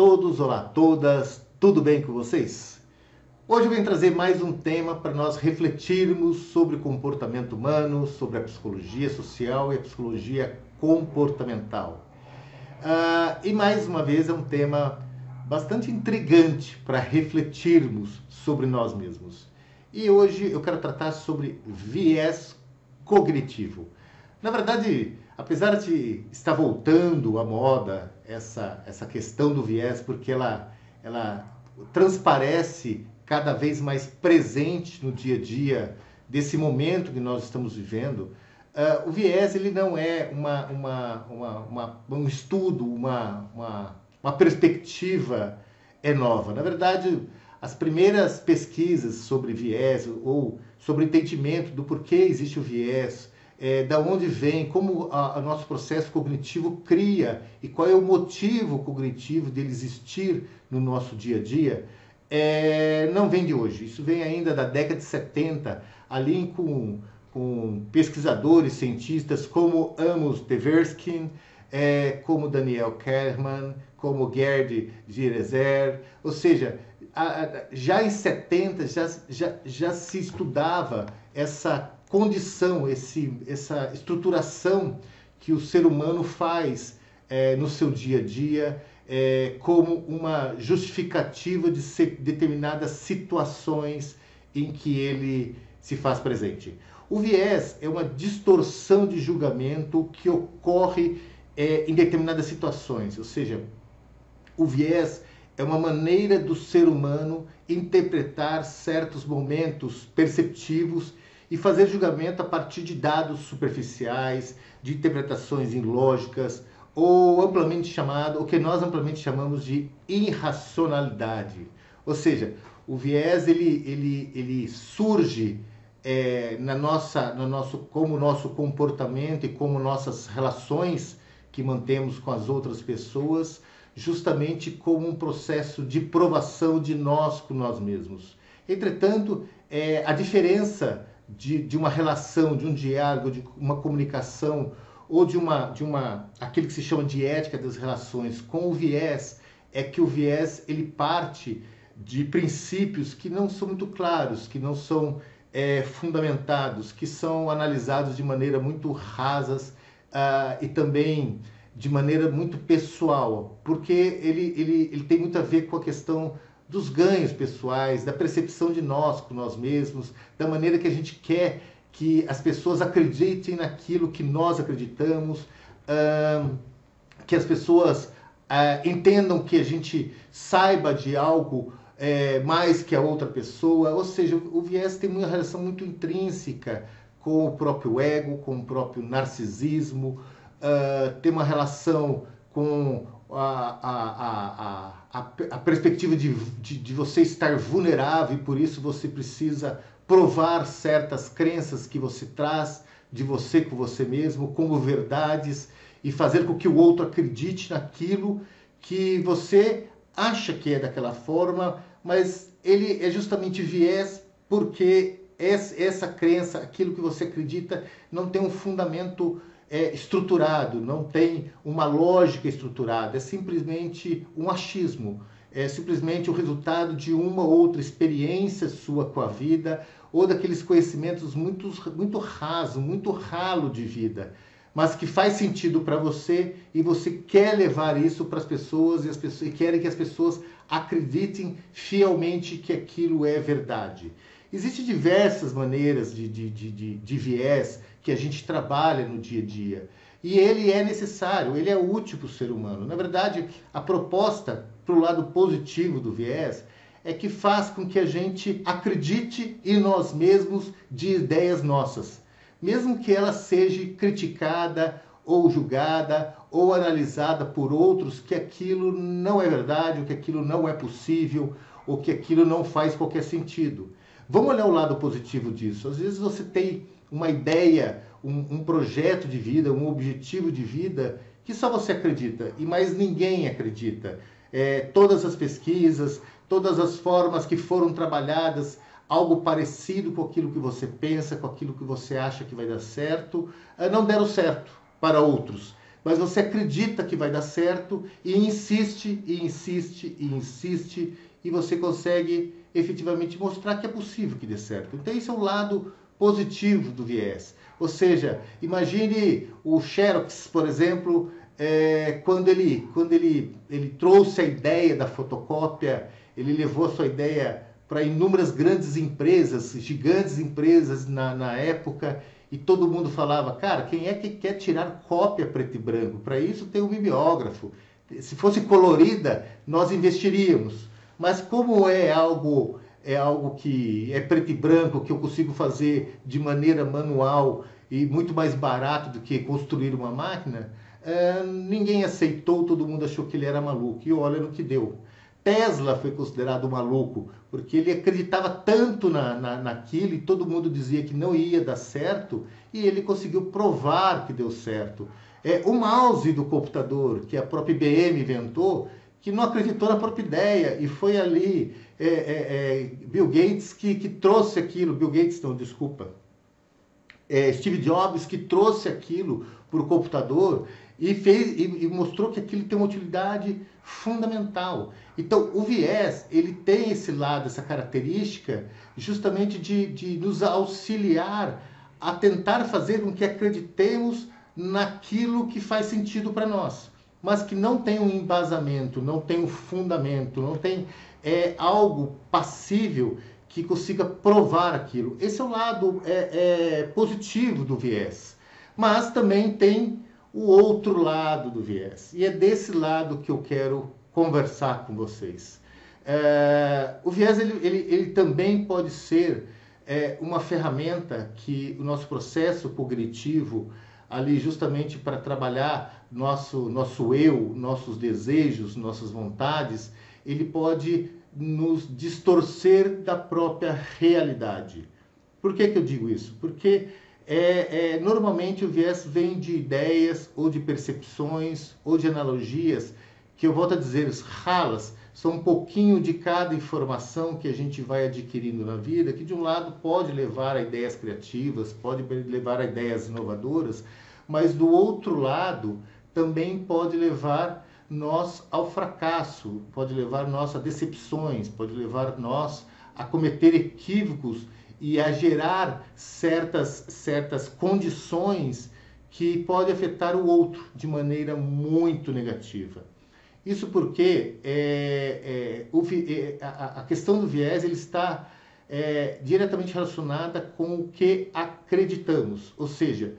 todos, olá a todas, tudo bem com vocês? Hoje eu venho trazer mais um tema para nós refletirmos sobre o comportamento humano, sobre a psicologia social e a psicologia comportamental. E mais uma vez é um tema bastante intrigante para refletirmos sobre nós mesmos. E hoje eu quero tratar sobre viés cognitivo. Na verdade, apesar de estar voltando à moda essa questão do viés, porque ela transparece cada vez mais presente no dia a dia desse momento que nós estamos vivendo, o viés ele não é um estudo, uma perspectiva nova. Na verdade, as primeiras pesquisas sobre viés ou sobre o entendimento do porquê existe o viés, da onde vem, como o nosso processo cognitivo cria e qual é o motivo cognitivo dele existir no nosso dia a dia, não vem de hoje. Isso vem ainda da década de 70, ali com pesquisadores, cientistas como Amos Tversky, como Daniel Kahneman, como Gerd Gigerer, ou seja, já em 70 já se estudava essa condição, essa estruturação que o ser humano faz no seu dia a dia, como uma justificativa de determinadas situações em que ele se faz presente. O viés é uma distorção de julgamento que ocorre em determinadas situações, ou seja, o viés é uma maneira do ser humano interpretar certos momentos perceptivos e fazer julgamento a partir de dados superficiais, de interpretações ilógicas, ou o que nós amplamente chamamos de irracionalidade. Ou seja, o viés ele surge como nosso comportamento e como nossas relações que mantemos com as outras pessoas, justamente como um processo de provação de nós com nós mesmos. Entretanto, a diferença de uma relação, de um diálogo, de uma comunicação ou de aquilo que se chama de ética das relações com o viés, é que o viés ele parte de princípios que não são muito claros, que não são fundamentados, que são analisados de maneira muito rasas e também de maneira muito pessoal, porque ele tem muito a ver com a questão dos ganhos pessoais, da percepção de nós com nós mesmos, da maneira que a gente quer que as pessoas acreditem naquilo que nós acreditamos, que as pessoas entendam que a gente saiba de algo mais que a outra pessoa. Ou seja, o viés tem uma relação muito intrínseca com o próprio ego, com o próprio narcisismo, tem uma relação com a perspectiva de você estar vulnerável e por isso você precisa provar certas crenças que você traz de você com você mesmo como verdades e fazer com que o outro acredite naquilo que você acha que é daquela forma, mas ele é justamente viés porque essa crença, aquilo que você acredita, não tem um fundamento estruturado, não tem uma lógica estruturada, é simplesmente um achismo, é simplesmente o resultado de uma ou outra experiência sua com a vida ou daqueles conhecimentos muito raso, muito ralo de vida, mas que faz sentido para você e você quer levar isso para as pessoas e querem que as pessoas acreditem fielmente que aquilo é verdade. Existem diversas maneiras de viés que a gente trabalha no dia a dia. E ele é necessário, ele é útil para o ser humano. Na verdade, a proposta para o lado positivo do viés é que faz com que a gente acredite em nós mesmos de ideias nossas. Mesmo que ela seja criticada ou julgada ou analisada por outros, que aquilo não é verdade, ou que aquilo não é possível, ou que aquilo não faz qualquer sentido. Vamos olhar o lado positivo disso. Às vezes você tem uma ideia, um projeto de vida, um objetivo de vida que só você acredita e mais ninguém acredita. Todas as pesquisas, todas as formas que foram trabalhadas, algo parecido com aquilo que você pensa, com aquilo que você acha que vai dar certo, não deram certo para outros. mas você acredita que vai dar certo e insiste, e insiste, e insiste, e você consegue efetivamente mostrar que é possível que dê certo. Então esse é um lado positivo do viés. Ou seja, imagine o Xerox, por exemplo, quando ele trouxe a ideia da fotocópia, ele levou a sua ideia para inúmeras grandes empresas, gigantes empresas na época, e todo mundo falava, cara, quem é que quer tirar cópia preto e branco? Para isso tem um mimeógrafo. Se fosse colorida, nós investiríamos. Mas como é algo que é preto e branco, que eu consigo fazer de maneira manual e muito mais barato do que construir uma máquina, ninguém aceitou, todo mundo achou que ele era maluco. E olha no que deu. Tesla foi considerado maluco, porque ele acreditava tanto naquilo e todo mundo dizia que não ia dar certo, e ele conseguiu provar que deu certo. O mouse do computador, que a própria IBM inventou, que não acreditou na própria ideia, e foi ali Bill Gates que trouxe aquilo, Bill Gates não, desculpa, Steve Jobs que trouxe aquilo para o computador e mostrou que aquilo tem uma utilidade fundamental. Então, o viés, ele tem esse lado, essa característica, justamente de nos auxiliar a tentar fazer com que acreditemos naquilo que faz sentido para nós, mas que não tem um embasamento, não tem um fundamento, não tem algo passível que consiga provar aquilo. Esse é o lado positivo do viés. Mas também tem o outro lado do viés. E é desse lado que eu quero conversar com vocês. O viés ele também pode ser uma ferramenta que o nosso processo cognitivo, ali justamente para trabalhar nosso eu, nossos desejos, nossas vontades, ele pode nos distorcer da própria realidade. Por que eu digo isso? Porque normalmente o viés vem de ideias, ou de percepções, ou de analogias, que eu volto a dizer, ralas, são um pouquinho de cada informação que a gente vai adquirindo na vida, que de um lado pode levar a ideias criativas, pode levar a ideias inovadoras, mas do outro lado também pode levar nós ao fracasso, pode levar nós a decepções, pode levar nós a cometer equívocos e a gerar certas condições que podem afetar o outro de maneira muito negativa. Isso porque a questão do viés ele está diretamente relacionada com o que acreditamos, ou seja,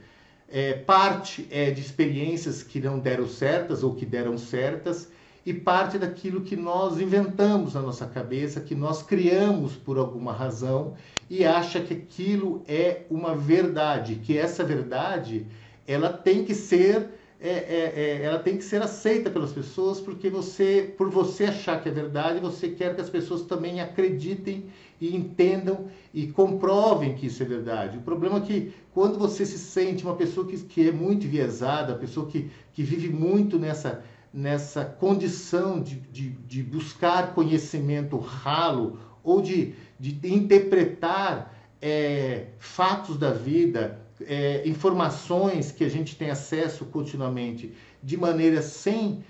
parte de experiências que não deram certas ou que deram certas, e parte daquilo que nós inventamos na nossa cabeça, que nós criamos por alguma razão e acha que aquilo é uma verdade, que essa verdade ela tem que ser aceita pelas pessoas, porque por você achar que é verdade, você quer que as pessoas também acreditem e entendam e comprovem que isso é verdade. O problema é que quando você se sente uma pessoa que é muito enviesada, uma pessoa que vive muito nessa condição de buscar conhecimento ralo ou de interpretar fatos da vida, informações que a gente tem acesso continuamente, de maneira sem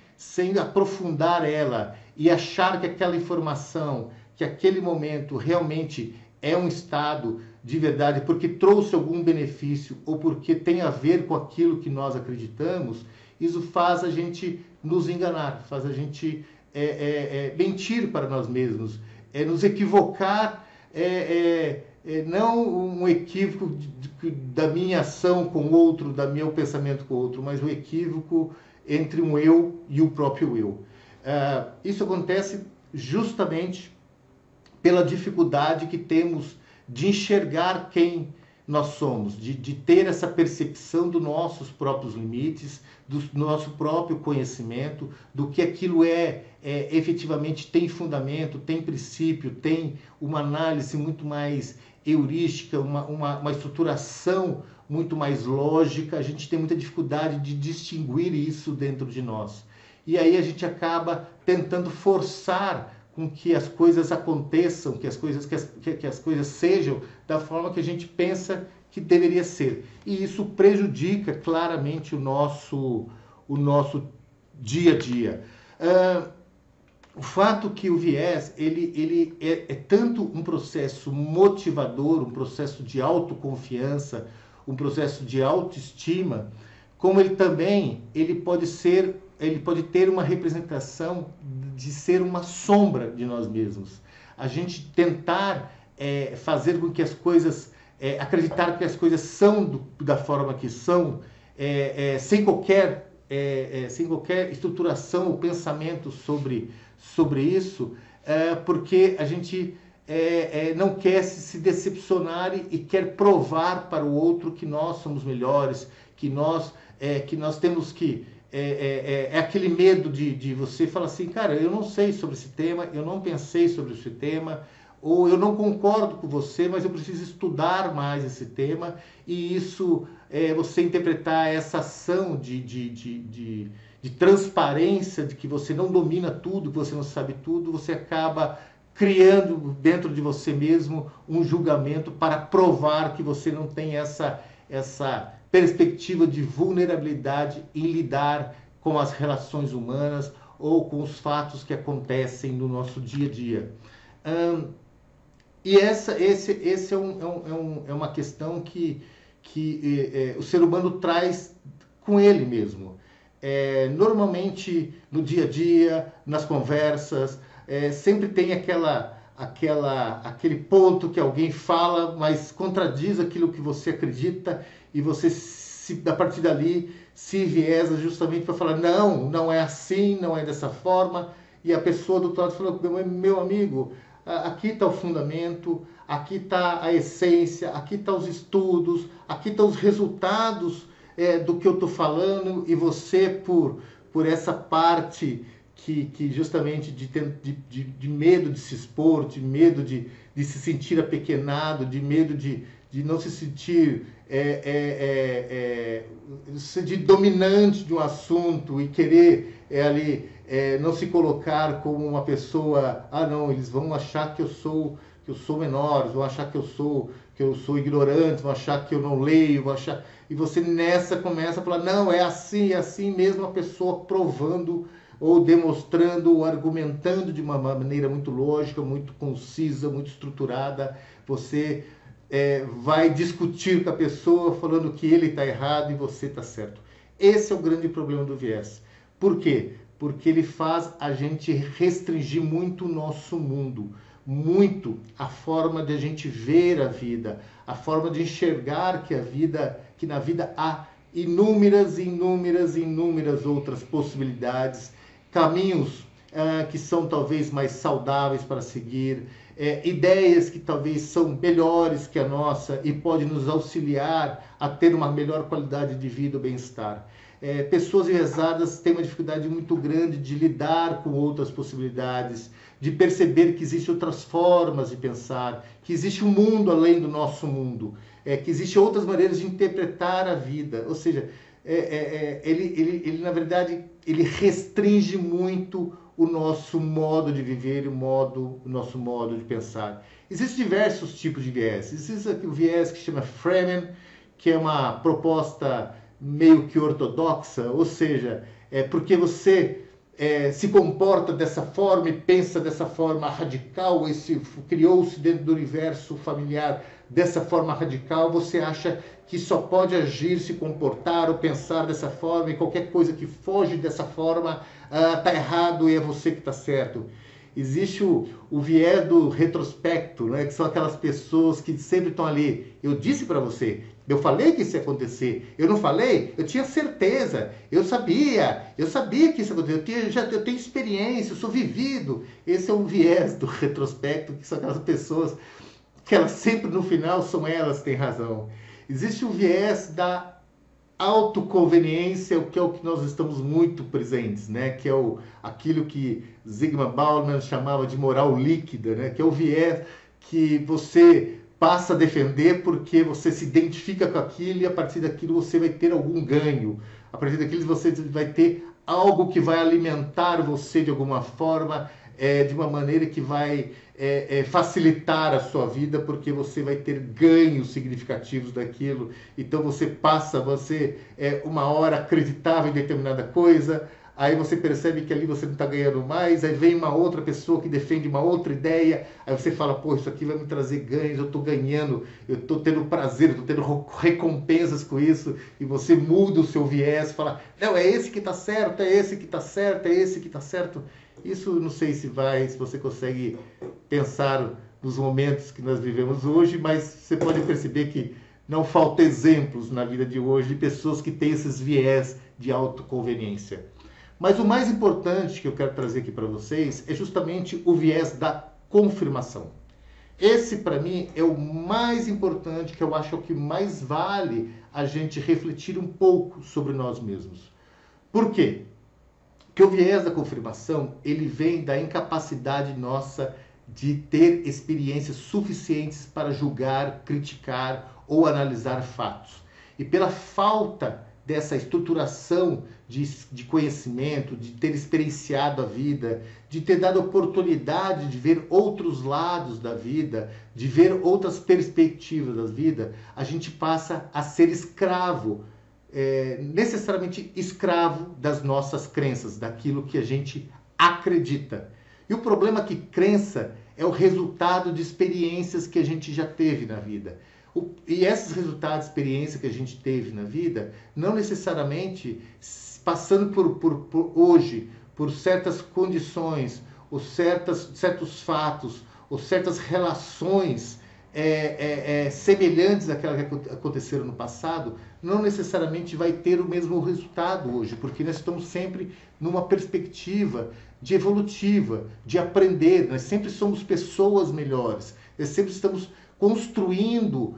aprofundar ela e achar que aquela informação, que aquele momento realmente é um estado de verdade porque trouxe algum benefício ou porque tem a ver com aquilo que nós acreditamos, isso faz a gente nos enganar, faz a gente mentir para nós mesmos, nos equivocar, não um equívoco da minha ação com o outro, da meu pensamento com o outro, mas um equívoco entre um eu e o próprio eu. Isso acontece justamente pela dificuldade que temos de enxergar quem nós somos, de ter essa percepção dos nossos próprios limites, do nosso próprio conhecimento, do que aquilo efetivamente tem fundamento, tem princípio, tem uma análise muito mais heurística, uma estruturação muito mais lógica. A gente tem muita dificuldade de distinguir isso dentro de nós. E aí a gente acaba tentando forçar com que as coisas aconteçam, que as coisas sejam da forma que a gente pensa que deveria ser. E isso prejudica claramente o nosso o nosso dia a dia. O fato que o viés ele é tanto um processo motivador, um processo de autoconfiança, um processo de autoestima, como ele pode ter uma representação de ser uma sombra de nós mesmos. A gente tentar fazer com que as coisas, acreditar que as coisas são da forma que são, sem qualquer estruturação ou pensamento sobre isso, porque a gente não quer se decepcionar e quer provar para o outro que nós somos melhores, que nós temos que... aquele medo de você falar assim, cara, eu não sei sobre esse tema, eu não pensei sobre esse tema, ou eu não concordo com você, mas eu preciso estudar mais esse tema, e isso, você interpretar essa ação de transparência, de que você não domina tudo, que você não sabe tudo, você acaba criando dentro de você mesmo um julgamento para provar que você não tem essa perspectiva de vulnerabilidade em lidar com as relações humanas ou com os fatos que acontecem no nosso dia a dia. E esse é uma questão que o ser humano traz com ele mesmo. Normalmente, no dia a dia, nas conversas, sempre tem aquele ponto que alguém fala, mas contradiz aquilo que você acredita, e você, a partir dali, se enviesa justamente para falar, não é assim, não é dessa forma, e a pessoa do outro lado falou, meu amigo, aqui está o fundamento, aqui está a essência, aqui estão os estudos, aqui estão os resultados do que eu estou falando, e você, por essa parte que justamente de medo de se expor, de medo de se sentir apequenado, de medo de não se sentir de dominante de um assunto e querer não se colocar como uma pessoa, não, eles vão achar que eu sou menor, vão achar que eu sou ignorante, vão achar que eu não leio, vão achar... E você nessa começa a falar, não, é assim mesmo, a pessoa provando ou demonstrando ou argumentando de uma maneira muito lógica, muito concisa, muito estruturada. Você vai discutir com a pessoa falando que ele está errado e você está certo. Esse é o grande problema do viés. Por quê? Porque ele faz a gente restringir muito o nosso mundo, muito a forma de a gente ver a vida, a forma de enxergar que na vida há inúmeras outras possibilidades, caminhos que são talvez mais saudáveis para seguir, ideias que talvez são melhores que a nossa e podem nos auxiliar a ter uma melhor qualidade de vida ou bem-estar. Pessoas enviesadas têm uma dificuldade muito grande de lidar com outras possibilidades, de perceber que existem outras formas de pensar, que existe um mundo além do nosso mundo, que existem outras maneiras de interpretar a vida. Ou seja, ele na verdade, ele restringe muito o nosso modo de viver, o nosso modo de pensar. Existem diversos tipos de viés. Existe o viés que chama Fremen, que é uma proposta meio que ortodoxa, ou seja, porque você se comporta dessa forma e pensa dessa forma radical, criou-se dentro do universo familiar dessa forma radical, você acha que só pode agir, se comportar ou pensar dessa forma, e qualquer coisa que foge dessa forma está errado e é você que está certo. Existe o viés do retrospecto, né? Que são aquelas pessoas que sempre estão ali. Eu disse para você, eu falei que isso ia acontecer. Eu não falei? Eu tinha certeza. Eu sabia que isso ia acontecer. Eu tenho experiência, eu sou vivido. Esse é o viés do retrospecto, que são aquelas pessoas que elas sempre no final são elas que têm razão. Existe o viés da autoconveniência, que é o que nós estamos muito presentes, né? Que é aquilo que Zygmunt Bauman chamava de moral líquida, né? Que é o viés que você passa a defender porque você se identifica com aquilo e a partir daquilo você vai ter algum ganho. A partir daquilo você vai ter algo que vai alimentar você de alguma forma, de uma maneira que vai facilitar a sua vida, porque você vai ter ganhos significativos daquilo. Então você uma hora acreditava em determinada coisa, aí você percebe que ali você não está ganhando mais, aí vem uma outra pessoa que defende uma outra ideia, aí você fala, pô, isso aqui vai me trazer ganhos, eu estou ganhando, eu estou tendo prazer, eu estou tendo recompensas com isso, e você muda o seu viés, fala, não, é esse que está certo, é esse que está certo, é esse que está certo. Isso não sei se você consegue pensar nos momentos que nós vivemos hoje, mas você pode perceber que não falta exemplos na vida de hoje de pessoas que têm esses viés de autoconveniência. Mas o mais importante que eu quero trazer aqui para vocês é justamente o viés da confirmação. Esse, para mim, é o mais importante, que eu acho que mais vale a gente refletir um pouco sobre nós mesmos. Por quê? Porque o viés da confirmação, ele vem da incapacidade nossa de ter experiências suficientes para julgar, criticar ou analisar fatos. E pela falta dessa estruturação de conhecimento, de ter experienciado a vida, de ter dado oportunidade de ver outros lados da vida, de ver outras perspectivas da vida, a gente passa a ser escravo, necessariamente escravo das nossas crenças, daquilo que a gente acredita. E o problema é que crença é o resultado de experiências que a gente já teve na vida. E esses resultados, experiência que a gente teve na vida, não necessariamente passando por hoje, por certas condições, ou certos fatos, ou certas relações semelhantes àquelas que aconteceram no passado, não necessariamente vai ter o mesmo resultado hoje, porque nós estamos sempre numa perspectiva de evolutiva, de aprender, nós sempre somos pessoas melhores, nós sempre estamos construindo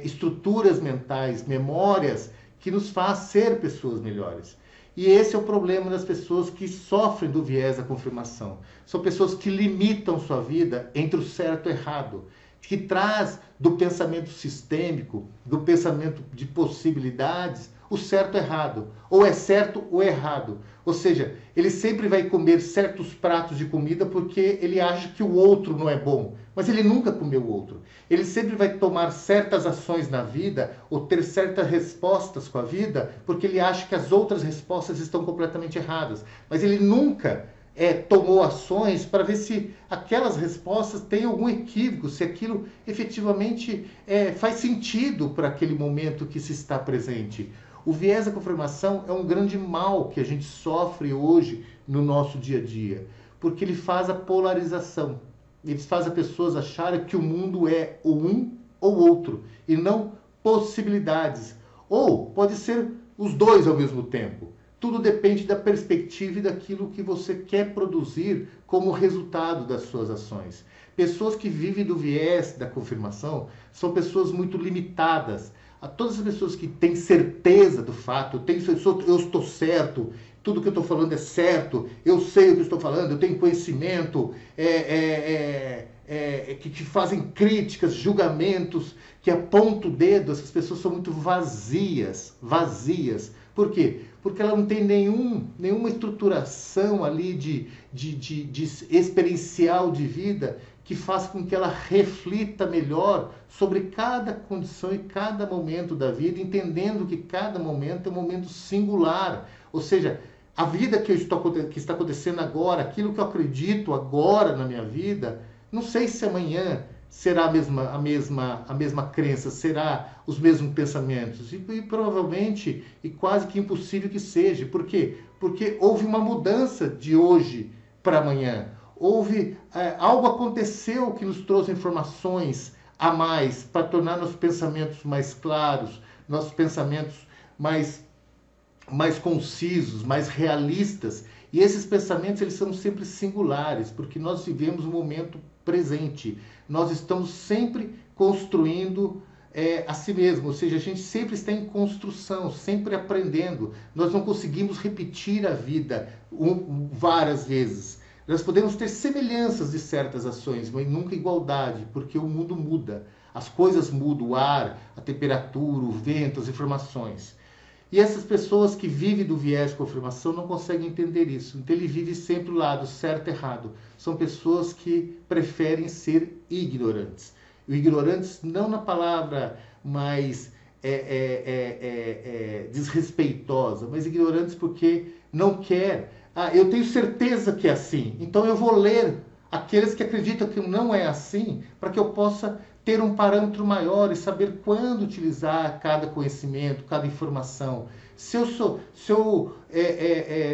estruturas mentais, memórias que nos faz ser pessoas melhores. E esse é o problema das pessoas que sofrem do viés da confirmação. São pessoas que limitam sua vida entre o certo e o errado, que traz do pensamento sistêmico, do pensamento de possibilidades, o certo e errado. Ou é certo ou é errado. Ou seja, ele sempre vai comer certos pratos de comida porque ele acha que o outro não é bom. Mas ele nunca comeu o outro. Ele sempre vai tomar certas ações na vida ou ter certas respostas com a vida porque ele acha que as outras respostas estão completamente erradas. Mas ele nunca tomou ações para ver se aquelas respostas têm algum equívoco, se aquilo efetivamente faz sentido para aquele momento que se está presente. O viés da confirmação é um grande mal que a gente sofre hoje no nosso dia a dia, porque ele faz a polarização. Ele faz as pessoas acharem que o mundo é o um ou outro, e não possibilidades. Ou pode ser os dois ao mesmo tempo. Tudo depende da perspectiva e daquilo que você quer produzir como resultado das suas ações. Pessoas que vivem do viés da confirmação são pessoas muito limitadas. A todas as pessoas que têm certeza do fato, eu estou certo, tudo que eu estou falando é certo, eu sei o que eu estou falando, eu tenho conhecimento, que fazem críticas, julgamentos, que apontam o dedo, essas pessoas são muito vazias. Por quê? Porque ela não tem nenhuma estruturação ali de experiencial de vida que faça com que ela reflita melhor sobre cada condição e cada momento da vida, entendendo que cada momento é um momento singular. Ou seja, a vida que está acontecendo agora, aquilo que eu acredito agora na minha vida, não sei se amanhã será a mesma crença, será os mesmos pensamentos. E provavelmente, e quase que impossível que seja. Por quê? Porque houve uma mudança de hoje para amanhã. Algo aconteceu que nos trouxe informações a mais para tornar nossos pensamentos mais claros, nossos pensamentos mais concisos, mais realistas. E esses pensamentos, eles são sempre singulares, porque nós vivemos um momento presente. Nós estamos sempre construindo a si mesmo, ou seja, a gente sempre está em construção, sempre aprendendo. Nós não conseguimos repetir a vida várias vezes. Nós podemos ter semelhanças de certas ações, mas nunca igualdade, porque o mundo muda. As coisas mudam, o ar, a temperatura, o vento, as informações. E essas pessoas que vivem do viés de confirmação não conseguem entender isso. Então ele vive sempre o lado certo e errado. São pessoas que preferem ser ignorantes. E ignorantes não na palavra mais desrespeitosa, mas ignorantes porque não quer. Ah, eu tenho certeza que é assim, então eu vou ler aqueles que acreditam que não é assim, para que eu possa ter um parâmetro maior e saber quando utilizar cada conhecimento, cada informação. Se eu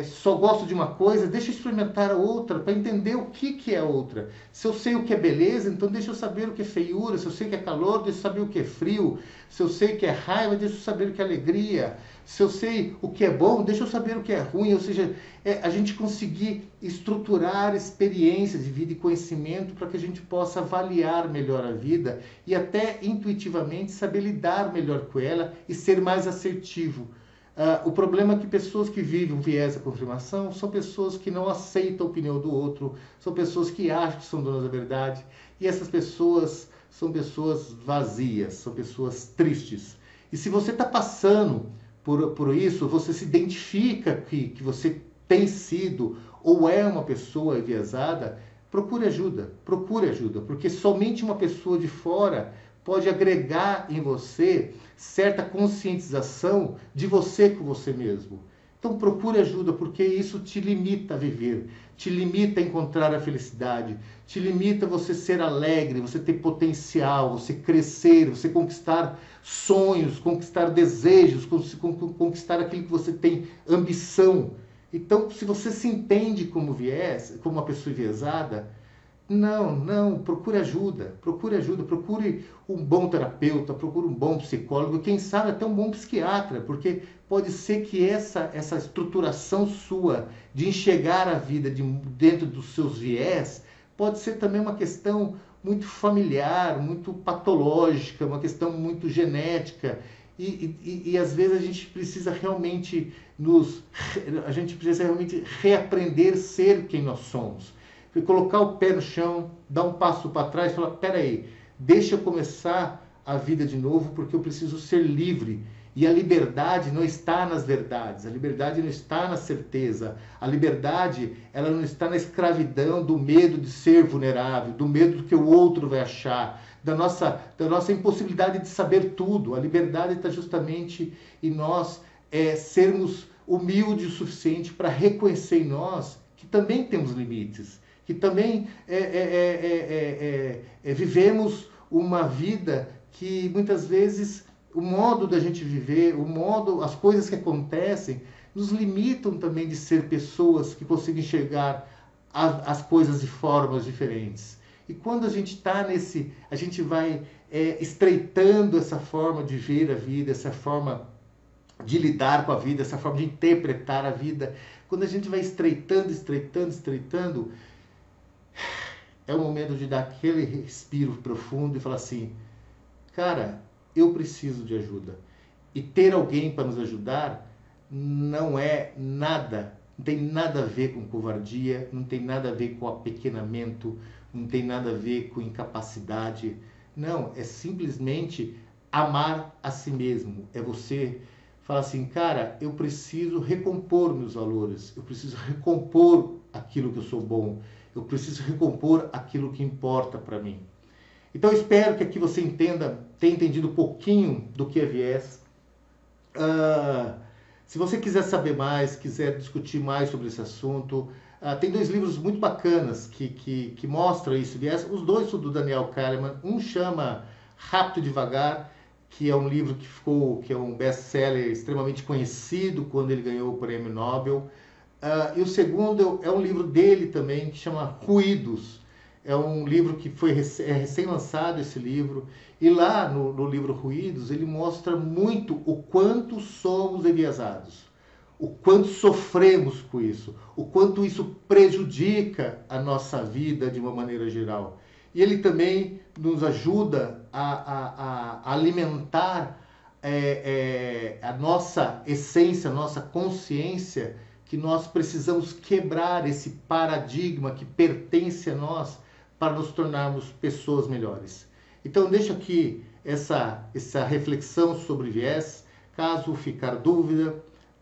só gosto de uma coisa, deixa eu experimentar a outra para entender o que é a outra. Se eu sei o que é beleza, então deixa eu saber o que é feiura. Se eu sei o que é calor, deixa eu saber o que é frio. Se eu sei o que é raiva, deixa eu saber o que é alegria. Se eu sei o que é bom, deixa eu saber o que é ruim. Ou seja, a gente conseguir estruturar experiências de vida e conhecimento para que a gente possa avaliar melhor a vida e até intuitivamente saber lidar melhor com ela e ser mais assertivo. O problema é que pessoas que vivem um viés da confirmação são pessoas que não aceitam a opinião do outro, são pessoas que acham que são donas da verdade, e essas pessoas são pessoas vazias, são pessoas tristes. E se você está passando por isso, você se identifica que você tem sido ou é uma pessoa enviesada, procure ajuda, porque somente uma pessoa de fora pode agregar em você certa conscientização de você com você mesmo. Então procure ajuda, porque isso te limita a viver, te limita a encontrar a felicidade, te limita a você ser alegre, você ter potencial, você crescer, você conquistar sonhos, conquistar desejos, conquistar aquilo que você tem ambição. Então, se você se entende como uma pessoa enviesada, procure ajuda, procure um bom terapeuta, procure um bom psicólogo, quem sabe até um bom psiquiatra, porque pode ser que essa estruturação sua de enxergar a vida dentro dos seus viés, pode ser também uma questão muito familiar, muito patológica, uma questão muito genética, e às vezes a gente precisa realmente reaprender a ser quem nós somos. Colocar o pé no chão, dar um passo para trás e falar, peraí, deixa eu começar a vida de novo, porque eu preciso ser livre. E a liberdade não está nas verdades, a liberdade não está na certeza, a liberdade ela não está na escravidão do medo de ser vulnerável, do medo do que o outro vai achar, da nossa impossibilidade de saber tudo. A liberdade está justamente em nós sermos humildes o suficiente para reconhecer em nós que também temos limites, que também vivemos uma vida que muitas vezes o modo da gente viver, as coisas que acontecem, nos limitam também de ser pessoas que conseguem enxergar as coisas de formas diferentes. E quando a gente está a gente vai estreitando essa forma de ver a vida, essa forma de lidar com a vida, essa forma de interpretar a vida. Quando a gente vai estreitando, é o momento de dar aquele respiro profundo e falar assim, cara, eu preciso de ajuda. E ter alguém para nos ajudar não tem nada a ver com covardia, não tem nada a ver com apequenamento, não tem nada a ver com incapacidade. Não, é simplesmente amar a si mesmo. É você falar assim, cara, eu preciso recompor meus valores, eu preciso recompor aquilo que eu sou bom, eu preciso recompor aquilo que importa para mim. Então eu espero que aqui você tenha entendido um pouquinho do que é viés. Se você quiser saber mais, quiser discutir mais sobre esse assunto, tem 2 livros muito bacanas que mostram isso, viés. Os 2 são do Daniel Kahneman. Um chama Rápido e Devagar, que é um livro que é um best-seller extremamente conhecido quando ele ganhou o prêmio Nobel. E o segundo é um livro dele também, que chama Ruídos. É um livro que foi recém-lançado, esse livro. E lá no livro Ruídos, ele mostra muito o quanto somos enviesados, o quanto sofremos com isso, o quanto isso prejudica a nossa vida de uma maneira geral. E ele também nos ajuda a alimentar a nossa essência, a nossa consciência, que nós precisamos quebrar esse paradigma que pertence a nós para nos tornarmos pessoas melhores. Então, deixo aqui essa reflexão sobre viés. Caso ficar dúvida,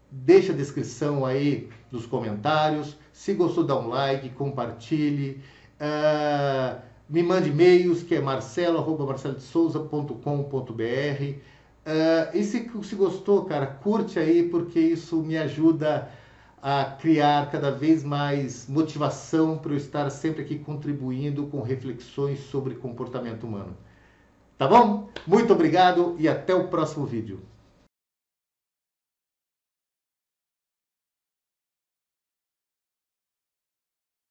deixa a descrição aí nos comentários. Se gostou, dá um like, compartilhe. Me mande e-mails, que é marcelo@marcelodesouza.com.br. E se gostou, cara, curte aí, porque isso me ajuda a criar cada vez mais motivação para eu estar sempre aqui contribuindo com reflexões sobre comportamento humano. Tá bom? Muito obrigado e até o próximo vídeo.